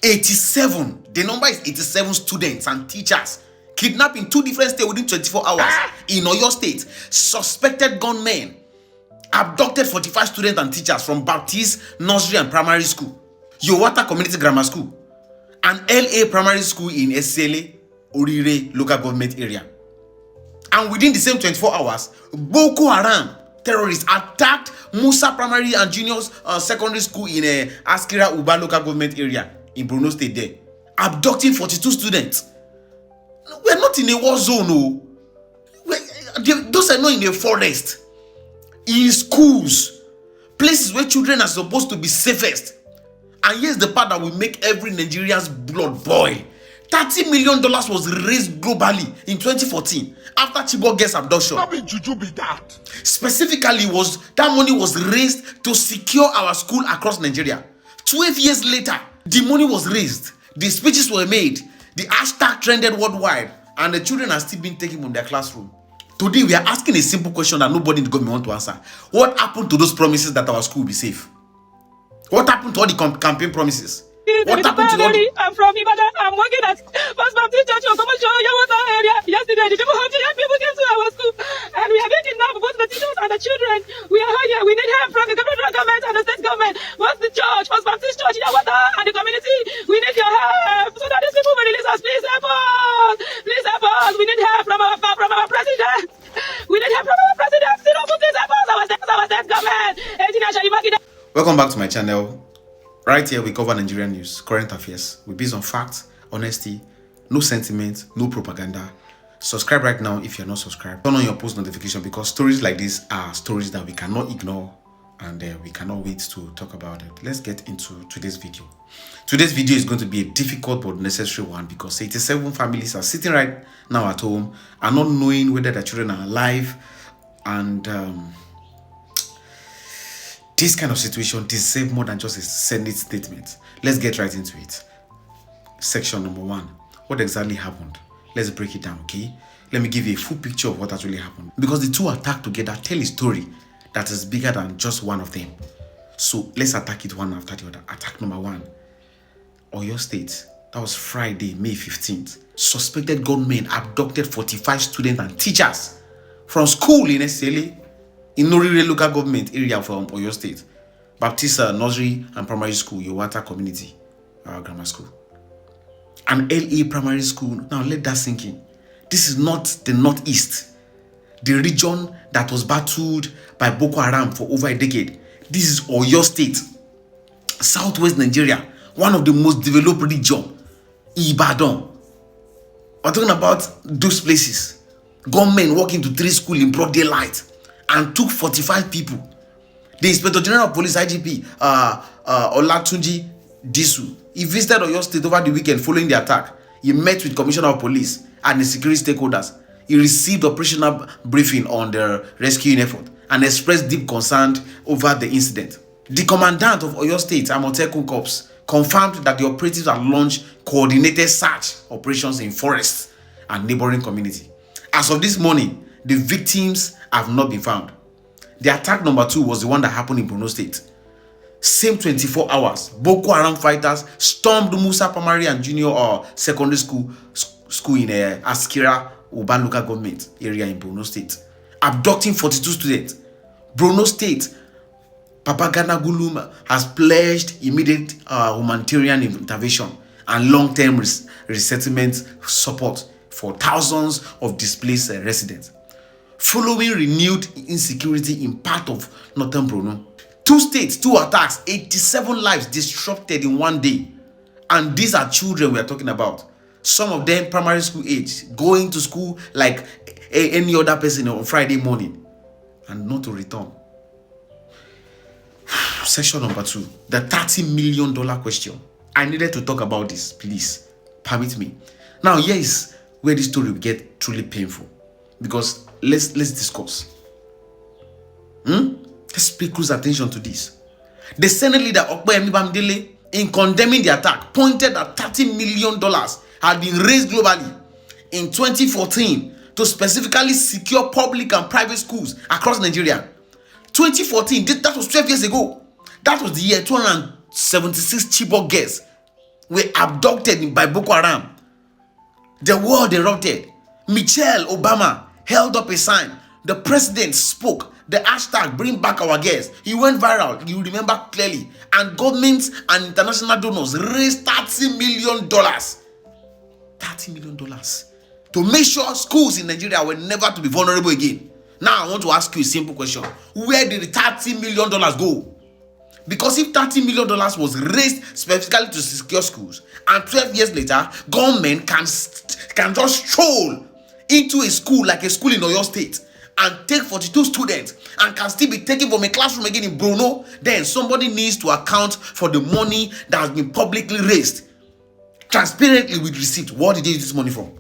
87. The number is 87 students and teachers kidnapped in 2 different states within 24 hours. In Oyo State, suspected gunmen abducted 45 students and teachers from Baptist Nursery and Primary School, Yowata Community Grammar School, and LA Primary School in SCLA, Oriire local government area. And within the same 24 hours, Boko Haram terrorists attacked Musa Primary and Junior Secondary School in Askira Uba local government area in Borno State there, abducting 42 students. We're not in a war zone, no. Those are not in a forest. In schools, places where children are supposed to be safest. And here's the part that will make every Nigerian's blood boil. $30 million was raised globally in 2014 after Chibok gets abduction. How big juju be that? Specifically, that money was raised to secure our school across Nigeria. 12 years later, the money was raised, the speeches were made, the hashtag trended worldwide, and the children are still being taken from their classroom. Today, we are asking a simple question that nobody in the government wants to answer. What happened to those promises that our school will be safe? What happened to all the campaign promises? What happened to all the... I'm from Ibadan. I'm working at First Baptist Church of Yowata area. Yesterday, the people came to our school, and we are being kidnapped, both the teachers and the children. We are here. We need help from the federal government and the state government. What's the church? First Baptist Church, Yowata, and the community. We need your help so that these people will release us. Please help us. Please help us. We need help from our president. We need help from our president. Please help us. Our state government. Welcome back to my channel. Right here, we cover Nigerian news, current affairs. We base on facts, honesty, no sentiment, no propaganda. Subscribe right now if you're not subscribed. Turn on your post notification because stories like this are stories that we cannot ignore and we cannot wait to talk about it. Let's get into today's video. Today's video is going to be a difficult but necessary one because 87 families are sitting right now at home and not knowing whether their children are alive, and this kind of situation deserves more than just a Senate statement. Let's get right into it. Section number 1. What exactly happened? Let's break it down, okay? Let me give you a full picture of what actually happened. Because the two attacked together tell a story that is bigger than just one of them. So let's attack it one after the other. Attack number 1. Oyo State. That was Friday, May 15th. Suspected gunmen abducted 45 students and teachers from school in SCLA, in Oriire local government area from Oyo State, Baptist Nursery and Primary School, Yowata Community Grammar School, and LA Primary School. Now let that sink in. This is not the Northeast, the region that was battled by Boko Haram for over a decade. This is Oyo State, Southwest Nigeria, one of the most developed regions. Ibadan. We're talking about those places. Gunmen walk into 3 schools in broad daylight and took 45 people. The Inspector General of Police, IGP, Olatunji Disu, he visited Oyo State over the weekend following the attack. He met with Commissioner of Police and the security stakeholders. He received operational briefing on the rescuing effort and expressed deep concern over the incident. The commandant of Oyo State, Amotekun Corps, confirmed that the operatives had launched coordinated search operations in forests and neighboring community. As of this morning, the victims have not been found. The attack number 2 was the one that happened in Borno State. Same 24 hours, Boko Haram fighters stormed Musa Primary and Junior Secondary School in Askira Uba local government area in Borno State, abducting 42 students. Borno State, Papagana Gulum has pledged immediate humanitarian intervention and long-term resettlement support for thousands of displaced residents, following renewed insecurity in part of northern Borno. 2 states, 2 attacks, 87 lives disrupted in one day. And these are children we are talking about. Some of them primary school age, going to school like any other person on Friday morning and not to return. Section number 2, the $30 million question. I needed to talk about this, please. Permit me. Now, here is where this story will get truly painful. Because let's discuss. Let's pay close attention to this. The Senate leader, Okpeyemi Bamidele, in condemning the attack, pointed that $30 million had been raised globally in 2014 to specifically secure public and private schools across Nigeria. 2014, that was 12 years ago. That was the year 276 Chibok girls were abducted by Boko Haram. The world erupted. Michelle Obama held up a sign. The president spoke. The hashtag bring back our girls. He went viral. You remember clearly. And governments and international donors raised $30 million. $30 million to make sure schools in Nigeria were never to be vulnerable again. Now I want to ask you a simple question. Where did the $30 million go? Because if $30 million was raised specifically to secure schools, and 12 years later, government can just stroll into a school like a school in Oyo State and take 42 students and can still be taken from a classroom again in Borno, then somebody needs to account for the money that has been publicly raised, transparently with receipt. What did they use this money from?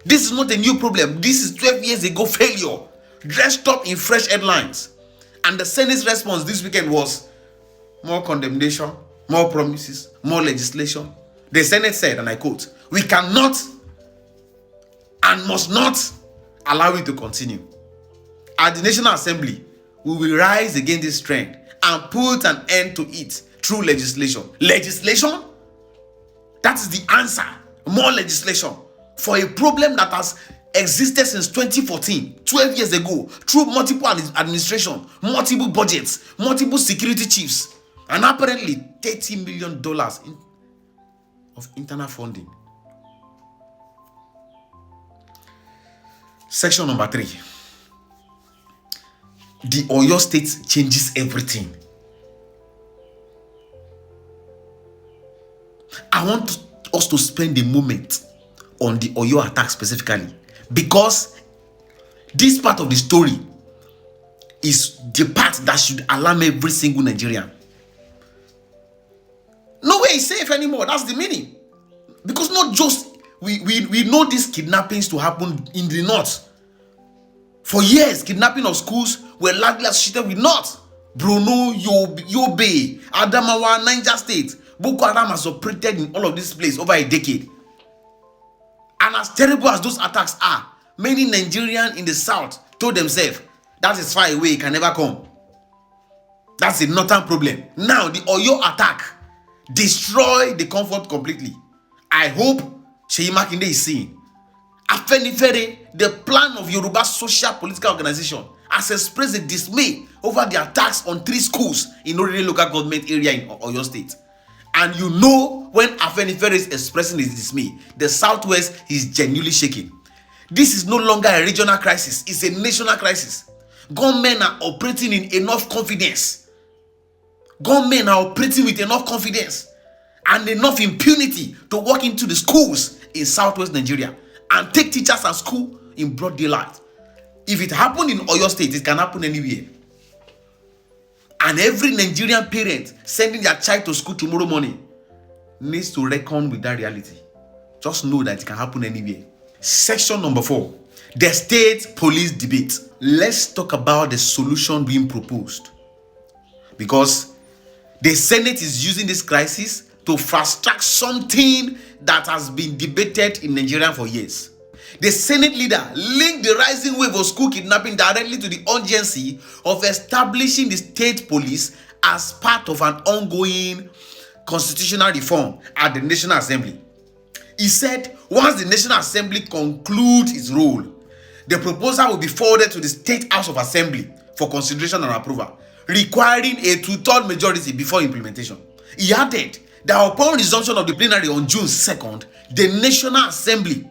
This is not a new problem. This is 12 years ago failure, dressed up in fresh headlines. And the Senate's response this weekend was more condemnation, more promises, more legislation. The Senate said, and I quote, "We cannot and must not allow it to continue. At the National Assembly, we will rise against this trend and put an end to it through legislation." Legislation? That is the answer. More legislation for a problem that has existed since 2014, 12 years ago, through multiple administration, multiple budgets, multiple security chiefs, and apparently $30 million of internal funding. Section number 3. The Oyo State changes everything. I want us to spend a moment on the Oyo attack specifically, because this part of the story is the part that should alarm every single Nigerian. Nowhere is safe anymore. That's the meaning. Because not just we know these kidnappings to happen in the north. For years, kidnapping of schools were largely associated with north. Borno, Yobe, Adamawa, Niger State. Boko Haram has operated in all of these places over a decade. And as terrible as those attacks are, many Nigerians in the south told themselves, that is far away, it can never come. That's a northern problem. Now, the Oyo attack destroyed the comfort completely. I hope Seyi Makinde is seeing. Afenifere, the plan of Yoruba social political organization, has expressed a dismay over the attacks on 3 schools in Oriire local government area in Oyo State. And you know, when Afenifere is expressing his dismay, the southwest is genuinely shaking. This is no longer a regional crisis, it's a national crisis. Government are operating in enough confidence. Government are operating with enough confidence and enough impunity to walk into the schools in southwest Nigeria and take teachers and school in broad daylight. If it happened in Oyo State, it can happen anywhere. And every Nigerian parent sending their child to school tomorrow morning needs to reckon with that reality. Just know that it can happen anywhere. Section number 4, the state police debate. Let's talk about the solution being proposed. Because the Senate is using this crisis to fast track something that has been debated in Nigeria for years. The Senate leader linked the rising wave of school kidnapping directly to the urgency of establishing the state police as part of an ongoing constitutional reform at the National Assembly. He said once the National Assembly concludes its role, the proposal will be forwarded to the State House of Assembly for consideration and approval, requiring a 2/3 majority before implementation. He added that upon resumption of the plenary on June 2nd, the National Assembly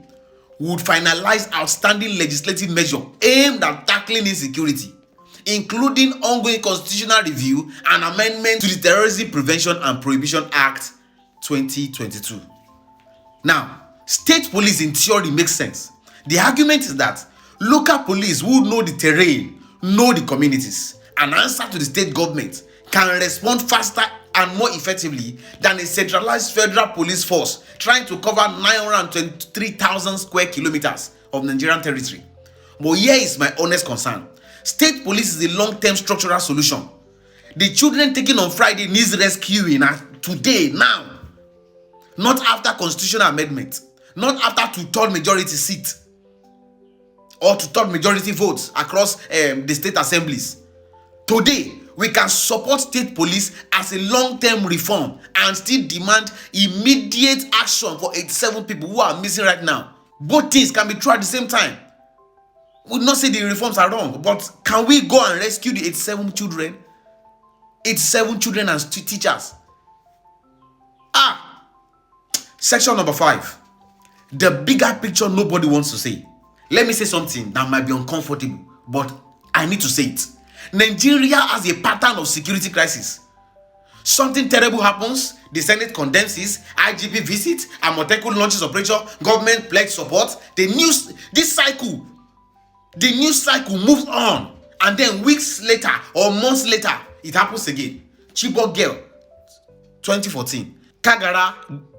would finalize outstanding legislative measures aimed at tackling insecurity, including ongoing constitutional review and amendment to the Terrorism Prevention and Prohibition Act 2022. Now, state police in theory makes sense. The argument is that local police who know the terrain, know the communities, and answer to the state government can respond faster and more effectively than a centralized federal police force trying to cover 923,000 square kilometers of Nigerian territory. But here is my honest concern. State police is a long-term structural solution. The children taken on Friday needs rescuing today, now. Not after constitutional amendment. Not after 2/3 majority seat. Or 2/3 majority votes across the state assemblies. Today, we can support state police as a long-term reform and still demand immediate action for 87 people who are missing right now. Both things can be true at the same time. We will not say the reforms are wrong, but can we go and rescue the 87 children? 87 children and teachers. Section number 5. The bigger picture nobody wants to say. Let me say something that might be uncomfortable, but I need to say it. Nigeria has a pattern of security crisis. Something terrible happens, the Senate condemns it, IGP visit, Amotekun launches operation, government pledge support. The news cycle moves on, and then weeks later or months later, it happens again. Chibok girl, 2014. Kagara,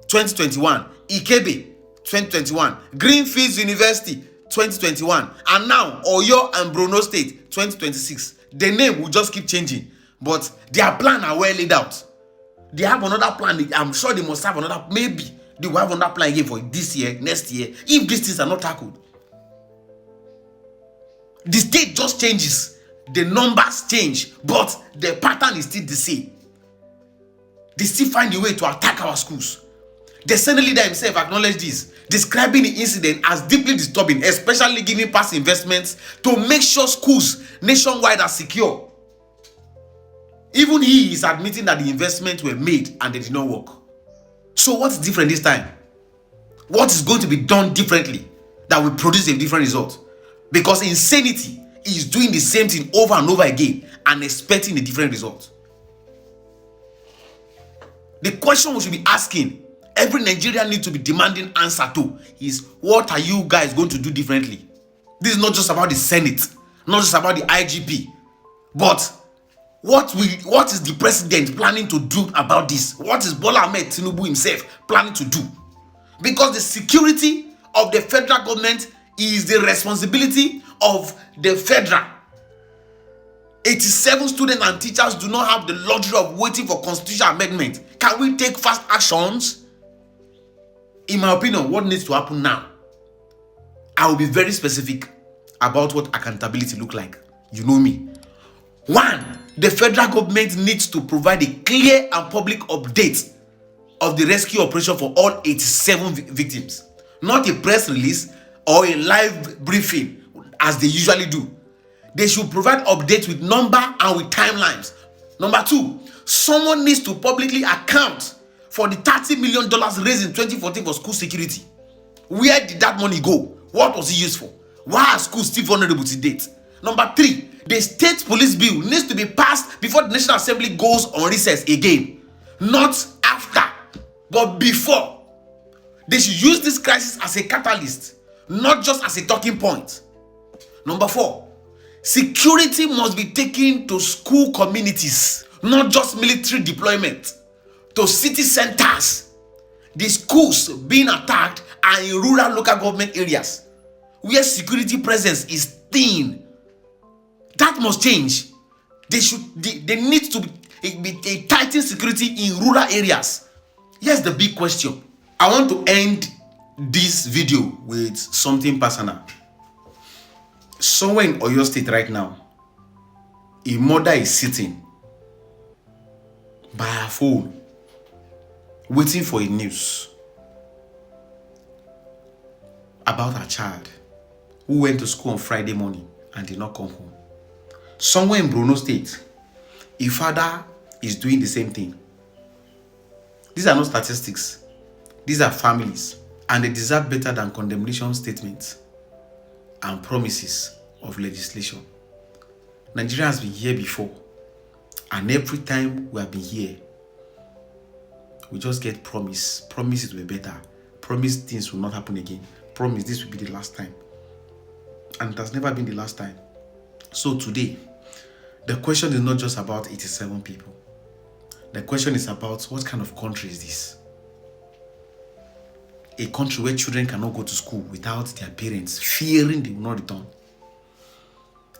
2021. Ikebe, 2021. Greenfields University, 2021. And now, Oyo and Borno State, 2026. The name will just keep changing. But their plan are well laid out. They have another plan. I'm sure they must have another. Maybe they will have another plan again for this year, next year, if these things are not tackled. The state just changes. The numbers change. But the pattern is still the same. They still find a way to attack our schools. The Senate leader himself acknowledged this, describing the incident as deeply disturbing, especially giving past investments to make sure schools nationwide are secure. Even he is admitting that the investments were made and they did not work. So what's different this time? What is going to be done differently that will produce a different result? Because insanity is doing the same thing over and over again and expecting a different result. The question we should be asking, every Nigerian needs to be demanding answer to, is what are you guys going to do differently? This is not just about the Senate, not just about the IGP, but what is the president planning to do about this? What is Bola Ahmed Tinubu himself planning to do? Because the security of the federal government is the responsibility of the federal. 87 students and teachers do not have the luxury of waiting for constitutional amendment. Can we take fast actions? In my opinion, what needs to happen now? I will be very specific about what accountability look like. You know me. 1, the federal government needs to provide a clear and public update of the rescue operation for all 87 victims. Not a press release or a live briefing as they usually do. They should provide updates with number and with timelines. Number 2, someone needs to publicly account for the $30 million raised in 2014 for school security. Where did that money go? What was it used for? Why are schools still vulnerable to date? Number 3, the state police bill needs to be passed before the National Assembly goes on recess again. Not after, but before. They should use this crisis as a catalyst, not just as a talking point. Number 4, security must be taken to school communities, not just military deployment, to city centers. The schools being attacked are in rural local government areas where security presence is thin. That must change. They need to be a tightened security in rural areas. Here's the big question. I want to end this video with something personal. Somewhere in Oyo State right now, a mother is sitting by her phone waiting for a news about her child who went to school on Friday morning and did not come home. Somewhere in Borno State, a father is doing the same thing. These are not statistics. These are families, and they deserve better than condemnation statements and promises of legislation. Nigeria has been here before, and every time we have been here, we just get promises will be better, promise things will not happen again, promise this will be the last time, and it has never been the last time. So today, the question is not just about 87 people. The question is about what kind of country is this? A country where children cannot go to school without their parents fearing they will not return.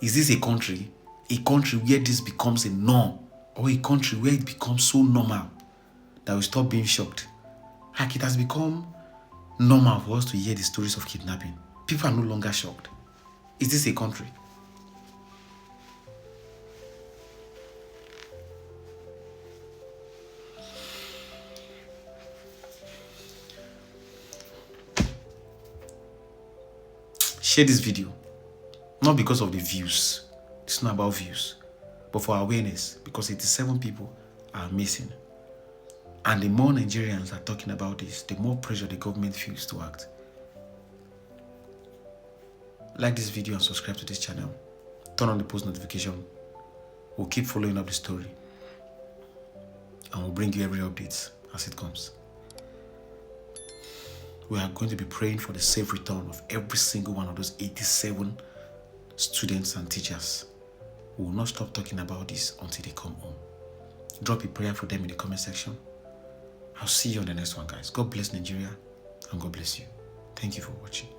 Is this a country where this becomes a norm, or a country where it becomes so normal that we stop being shocked? Like it has become normal for us to hear the stories of kidnapping. People are no longer shocked. Is this a country? Share this video. Not because of the views. It's not about views. But for awareness. Because 87 people are missing. And the more Nigerians are talking about this, the more pressure the government feels to act. Like this video and subscribe to this channel. Turn on the post notification. We'll keep following up the story. And we'll bring you every update as it comes. We are going to be praying for the safe return of every single one of those 87 students and teachers. We will not stop talking about this until they come home. Drop a prayer for them in the comment section. I'll see you on the next one, guys. God bless Nigeria and God bless you. Thank you for watching.